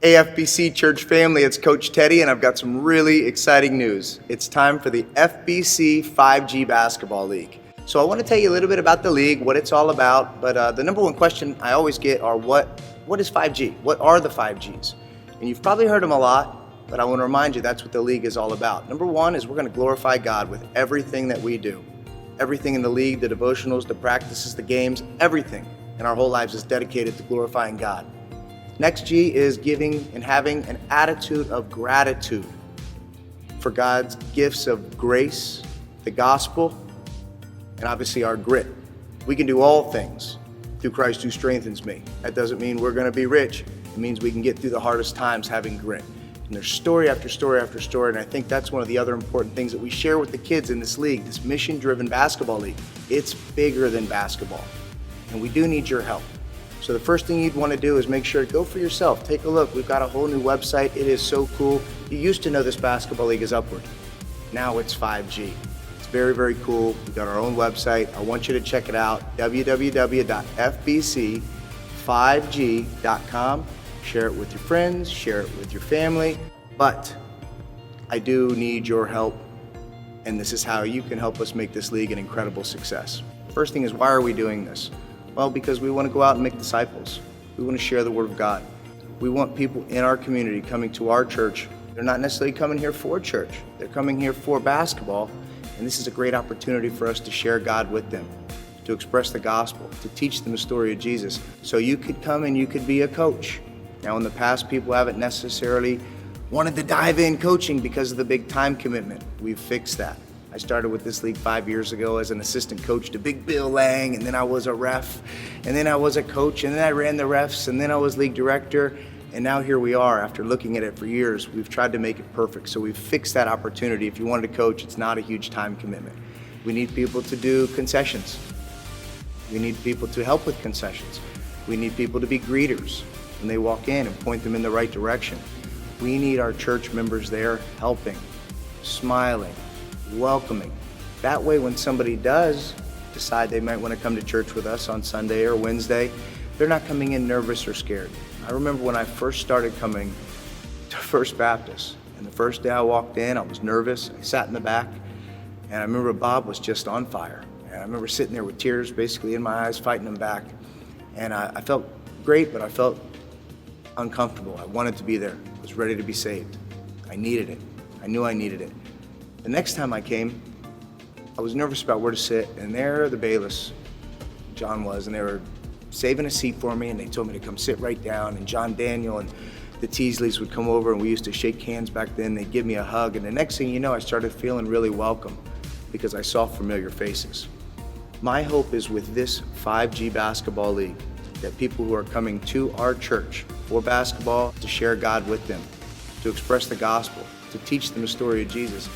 Hey FBC church family, it's Coach Teddy and I've got some really exciting news. It's time for the FBC5G Basketball League. So I want to tell you a little bit about the league, what it's all about, but the number one question I always get are what is 5G? What are the 5Gs? And you've probably heard them a lot, but I want to remind you that's what the league is all about. Number one is we're going to glorify God with everything that we do. Everything in the league, the devotionals, the practices, the games, everything in our whole lives is dedicated to glorifying God. Next G is giving and having an attitude of gratitude for God's gifts of grace, the gospel, and obviously our grit. We can do all things through Christ who strengthens me. That doesn't mean we're going to be rich. It means we can get through the hardest times having grit. And there's story after story after story, and I think that's one of the other important things that we share with the kids in this league, this mission-driven basketball league. It's bigger than basketball, and we do need your help. So the first thing you'd want to do is make sure to go for yourself. Take a look. We've got a whole new website. It is so cool. You used to know this basketball league is upward. Now it's 5G. It's very, very cool. We've got our own website. I want you to check it out, www.fbc5g.com. Share it with your friends, share it with your family. But I do need your help, and this is how you can help us make this league an incredible success. First thing is, why are we doing this? Well, because we want to go out and make disciples. We want to share the Word of God. We want people in our community coming to our church. They're not necessarily coming here for church. They're coming here for basketball, and this is a great opportunity for us to share God with them, to express the gospel, to teach them the story of Jesus. So you could come and you could be a coach. Now, in the past, people haven't necessarily wanted to dive in coaching because of the big time commitment. We've fixed that. I started with this league 5 years ago as an assistant coach to Big Bill Lang, and then I was a ref, and then I was a coach, and then I ran the refs, and then I was league director, and now here we are after looking at it for years. We've tried to make it perfect, so we've fixed that opportunity. If you wanted to coach, it's not a huge time commitment. We need people to do concessions. We need people to help with concessions. We need people to be greeters when they walk in and point them in the right direction. We need our church members there helping, smiling, welcoming. That way, when somebody does decide they might want to come to church with us on Sunday or Wednesday, they're not coming in nervous or scared. I remember when I first started coming to First Baptist, and the first day I walked in, I was nervous. I sat in the back, and I remember Bob was just on fire. And I remember sitting there with tears basically in my eyes, fighting them back. And I felt great, but I felt uncomfortable. I wanted to be there. I was ready to be saved. I needed it. I knew I needed it. The next time I came, I was nervous about where to sit, and there the bailiffs, John was, and they were saving a seat for me, and they told me to come sit right down, and John Daniel and the Teasleys would come over, and we used to shake hands back then. They'd give me a hug, and the next thing you know, I started feeling really welcome because I saw familiar faces. My hope is with this 5G Basketball League that people who are coming to our church for basketball, to share God with them, to express the gospel, to teach them the story of Jesus,